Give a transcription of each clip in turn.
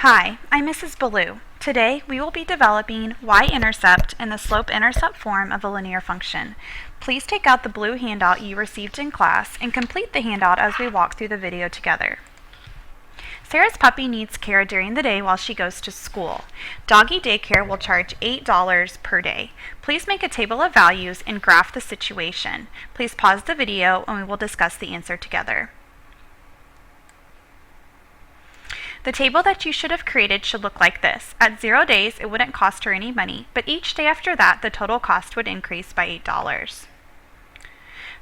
Hi, I'm Mrs. Ballou. Today we will be developing y-intercept in the slope-intercept form of a linear function. Please take out the blue handout you received in class and complete the handout as we walk through the video together. Sarah's puppy needs care during the day while she goes to school. Doggy daycare will charge $8 per day. Please make a table of values and graph the situation. Please pause the video and we will discuss the answer together. The table that you should have created should look like this. At 0 days, it wouldn't cost her any money, but each day after that, the total cost would increase by $8.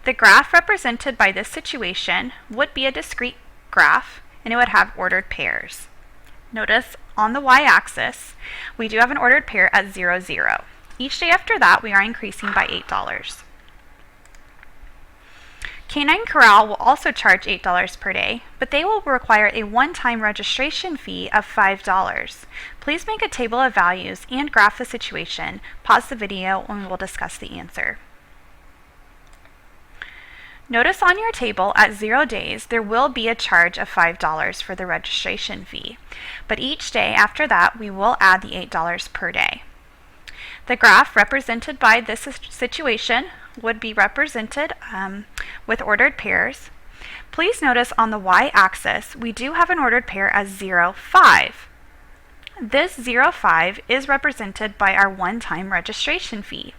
The graph represented by this situation would be a discrete graph, and it would have ordered pairs. Notice on the y-axis, we do have an ordered pair at 0, 0. Each day after that, we are increasing by $8. Canine Corral will also charge $8 per day, but they will require a one-time registration fee of $5. Please make a table of values and graph the situation. Pause the video and we will discuss the answer. Notice on your table at 0 days there will be a charge of $5 for the registration fee, but each day after that we will add the $8 per day. The graph represented by this situation would be represented with ordered pairs. Please notice on the y-axis we do have an ordered pair as 0, 5. This 0, 5 is represented by our one-time registration fee.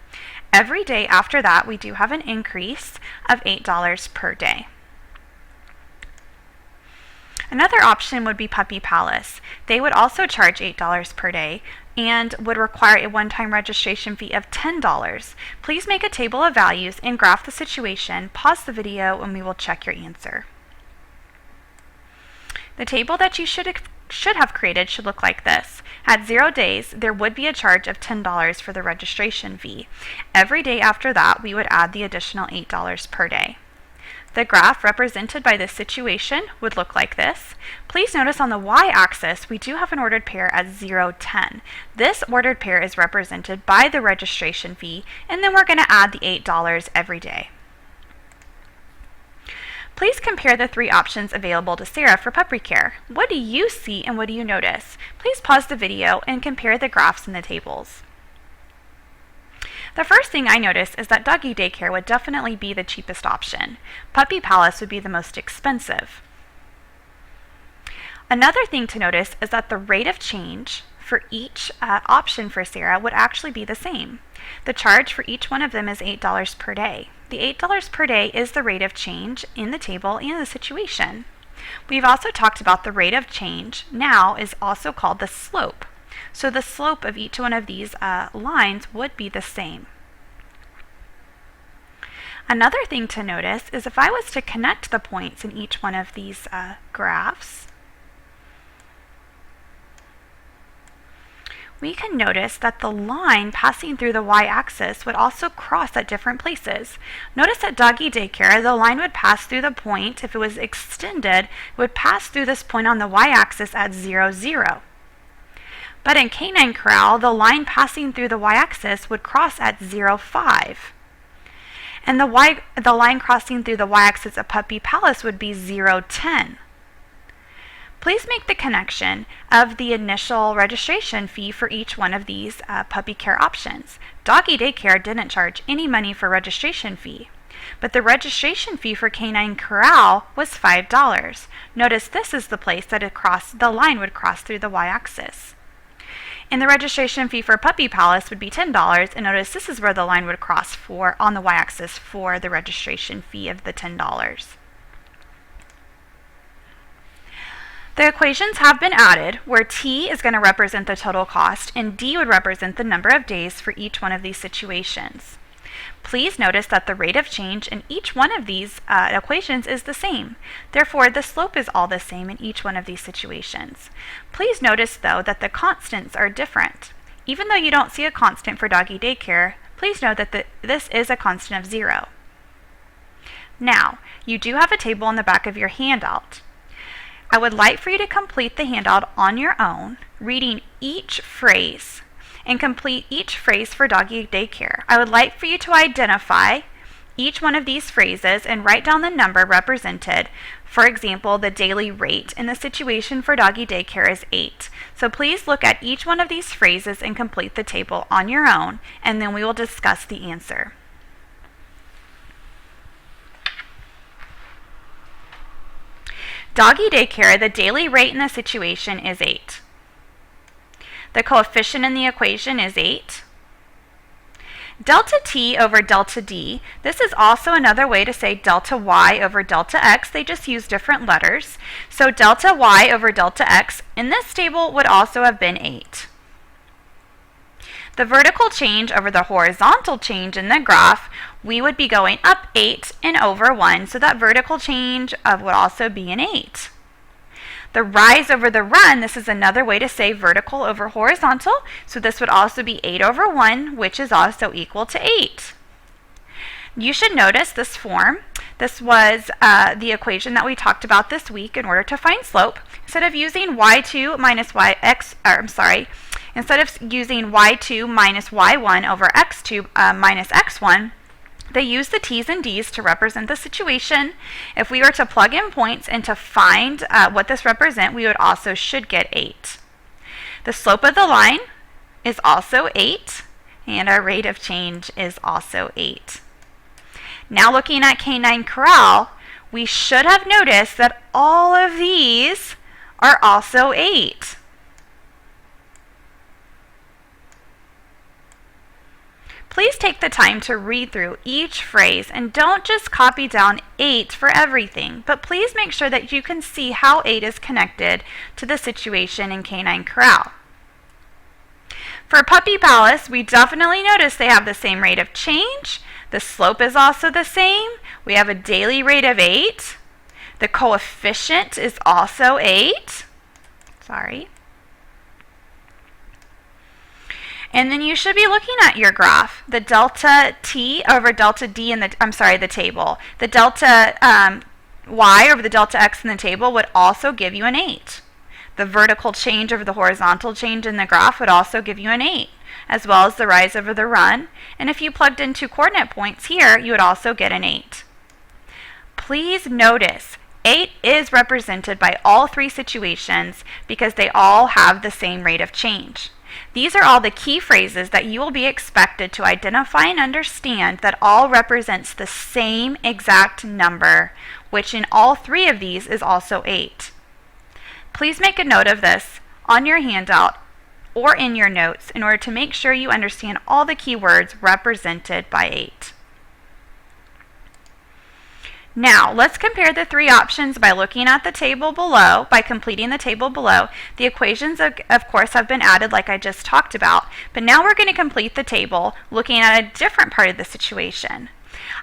Every day after that we do have an increase of $8 per day. Another option would be Puppy Palace. They would also charge $8 per day and would require a one-time registration fee of $10. Please make a table of values and graph the situation. Pause the video and we will check your answer. The table that you should have created should look like this. At 0 days, there would be a charge of $10 for the registration fee. Every day after that, we would add the additional $8 per day. The graph represented by this situation would look like this. Please notice on the y-axis we do have an ordered pair at 0, 10. This ordered pair is represented by the registration fee, and then we're going to add the $8 every day. Please compare the three options available to Sarah for puppy care. What do you see and what do you notice? Please pause the video and compare the graphs in the tables. The first thing I notice is that doggy daycare would definitely be the cheapest option. Puppy Palace would be the most expensive. Another thing to notice is that the rate of change for each option for Sarah would actually be the same. The charge for each one of them is $8 per day. The $8 per day is the rate of change in the table and the situation. We've also talked about the rate of change now is also called the slope. So the slope of each one of these lines would be the same. Another thing to notice is if I was to connect the points in each one of these graphs, we can notice that the line passing through the y-axis would also cross at different places. Notice at doggy daycare, the line would pass through the point. If it was extended, it would pass through this point on the y-axis at 0, 0. But in Canine Corral, the line passing through the y-axis would cross at 0, 5. And the line crossing through the y-axis at Puppy Palace would be 0, 10. Please make the connection of the initial registration fee for each one of these puppy care options. Doggy daycare didn't charge any money for registration fee, but the registration fee for Canine Corral was $5. Notice this is the place that the line would cross through the y-axis. And the registration fee for Puppy Palace would be $10, and notice this is where the line would cross on the y-axis for the registration fee of the $10. The equations have been added where T is going to represent the total cost and D would represent the number of days for each one of these situations. Please notice that the rate of change in each one of these equations is the same. Therefore, the slope is all the same in each one of these situations. Please notice, though, that the constants are different. Even though you don't see a constant for doggy daycare, please note that this is a constant of 0. Now, you do have a table in the back of your handout. I would like for you to complete the handout on your own, reading each phrase and complete each phrase for doggy daycare. I would like for you to identify each one of these phrases and write down the number represented For example, the daily rate in the situation for doggy daycare is 8. So please look at each one of these phrases and complete the table on your own, and then we will discuss the answer. Doggy daycare, the daily rate in the situation is 8. The coefficient in the equation is 8. Delta t over delta d, this is also another way to say delta y over delta x. They just use different letters. So delta y over delta x in this table would also have been 8. The vertical change over the horizontal change in the graph, we would be going up 8 and over 1, so that vertical change would also be an 8. The rise over the run, this is another way to say vertical over horizontal, so this would also be 8 over 1, which is also equal to 8. You should notice this form. This was the equation that we talked about this week in order to find slope. Instead of using y2 minus instead of using y2 minus y1 over x2 minus x1, they use the t's and d's to represent the situation. If we were to plug in points and to find what this represents, we would also should get 8. The slope of the line is also 8, and our rate of change is also 8. Now looking at canine corral, we should have noticed that all of these are also 8. Please take the time to read through each phrase and don't just copy down 8 for everything, but please make sure that you can see how 8 is connected to the situation in canine corral. For Puppy Palace, we definitely notice they have the same rate of change. The slope is also the same. We have a daily rate of 8. The coefficient is also 8. And then you should be looking at your graph, the delta t over delta d in the table. The delta y over the delta x in the table would also give you an 8. The vertical change over the horizontal change in the graph would also give you an 8, as well as the rise over the run. And if you plugged in 2 coordinate points here, you would also get an 8. Please notice 8 is represented by all 3 situations because they all have the same rate of change. These are all the key phrases that you will be expected to identify and understand that all represents the same exact number, which in all 3 of these is also 8. Please make a note of this on your handout or in your notes in order to make sure you understand all the key words represented by 8. Now, let's compare the 3 options by looking at the table below, by completing the table below. The equations, of course, have been added like I just talked about, but now we're going to complete the table looking at a different part of the situation.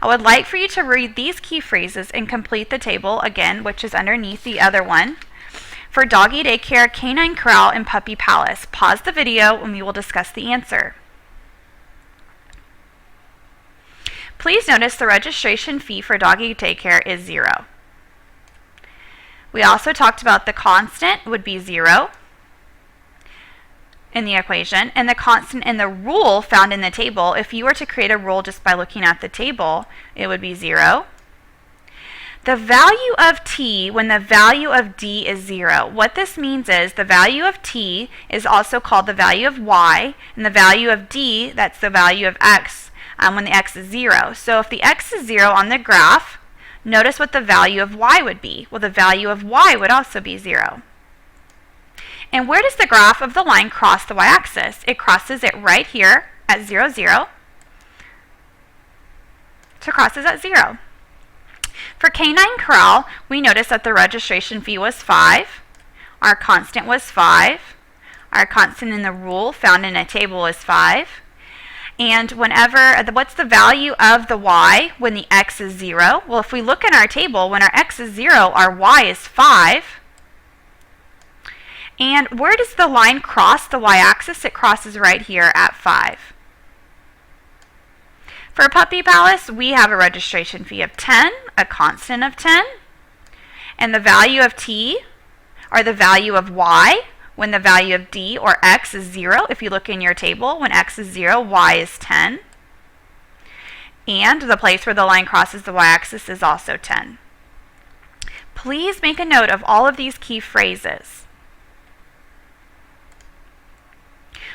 I would like for you to read these key phrases and complete the table again, which is underneath the other one. For doggy daycare, canine corral, and puppy palace. Pause the video and we will discuss the answer. Please notice the registration fee for doggy daycare is 0. We also talked about the constant would be 0 in the equation, and the constant in the rule found in the table, if you were to create a rule just by looking at the table, it would be 0. The value of t when the value of d is 0. What this means is the value of t is also called the value of y, and the value of d, that's the value of x, when the x is 0. So if the x is 0 on the graph, notice what the value of y would be. Well, the value of y would also be 0. And where does the graph of the line cross the y-axis? It crosses it right here at 0, 0. So it crosses at 0. For canine corral, we notice that the registration fee was 5. Our constant was 5. Our constant in the rule found in a table is 5. And what's the value of the y when the x is 0? Well, if we look in our table, when our x is 0, our y is 5. And where does the line cross the y-axis? It crosses right here at 5. For Puppy Palace, we have a registration fee of 10, a constant of 10, and the value of t, or the value of y, when the value of d or x is 0. If you look in your table, when x is 0, y is 10. And the place where the line crosses the y-axis is also 10. Please make a note of all of these key phrases.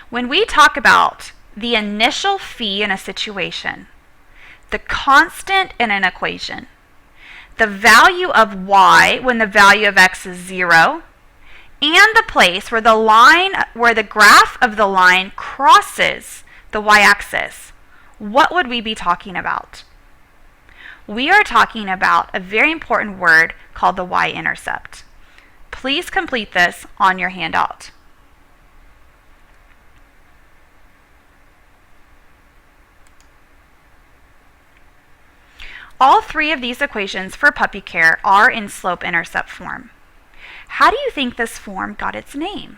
When we talk about the initial phi in a situation, the constant in an equation, the value of y when the value of x is 0, and the place where the graph of the line crosses the y-axis, what would we be talking about? We are talking about a very important word called the y-intercept. Please complete this on your handout. All three of these equations for puppy care are in slope-intercept form. How do you think this form got its name?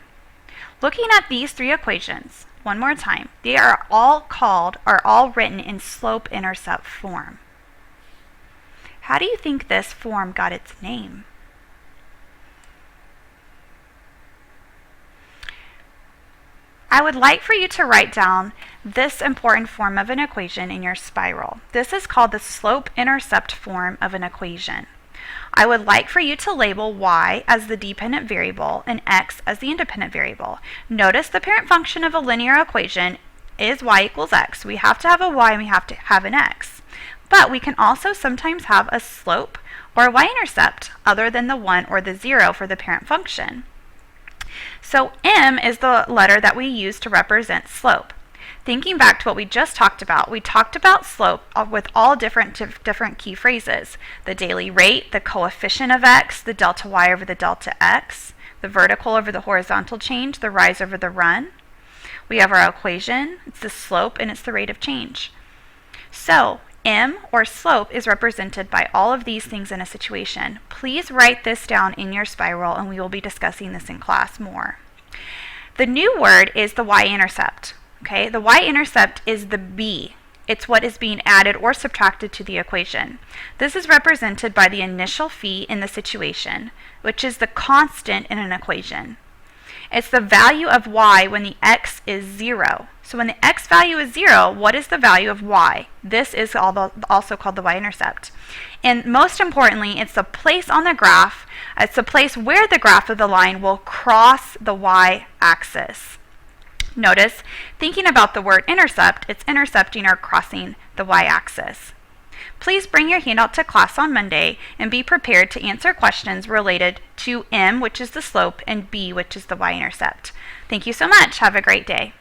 Looking at these three equations, one more time, they are all written in slope-intercept form. How do you think this form got its name? I would like for you to write down this important form of an equation in your spiral. This is called the slope-intercept form of an equation. I would like for you to label y as the dependent variable and x as the independent variable. Notice the parent function of a linear equation is y equals x. We have to have a y and we have to have an x. But we can also sometimes have a slope or a y-intercept other than the 1 or the 0 for the parent function. So m is the letter that we use to represent slope. Thinking back to what we just talked about, we talked about slope with all different key phrases. The daily rate, the coefficient of x, the delta y over the delta x, the vertical over the horizontal change, the rise over the run. We have our equation, it's the slope and it's the rate of change. So m, or slope, is represented by all of these things in a situation. Please write this down in your spiral and we will be discussing this in class more. The new word is the y-intercept. Okay, the y-intercept is the b. It's what is being added or subtracted to the equation. This is represented by the initial phi in the situation, which is the constant in an equation. It's the value of y when the x is 0. So when the x value is 0, what is the value of y? This is also called the y-intercept. And most importantly, it's the place on the graph, it's the place where the graph of the line will cross the y-axis. Notice, thinking about the word intercept, it's intercepting or crossing the y-axis. Please bring your handout to class on Monday and be prepared to answer questions related to m, which is the slope, and b, which is the y-intercept. Thank you so much. Have a great day.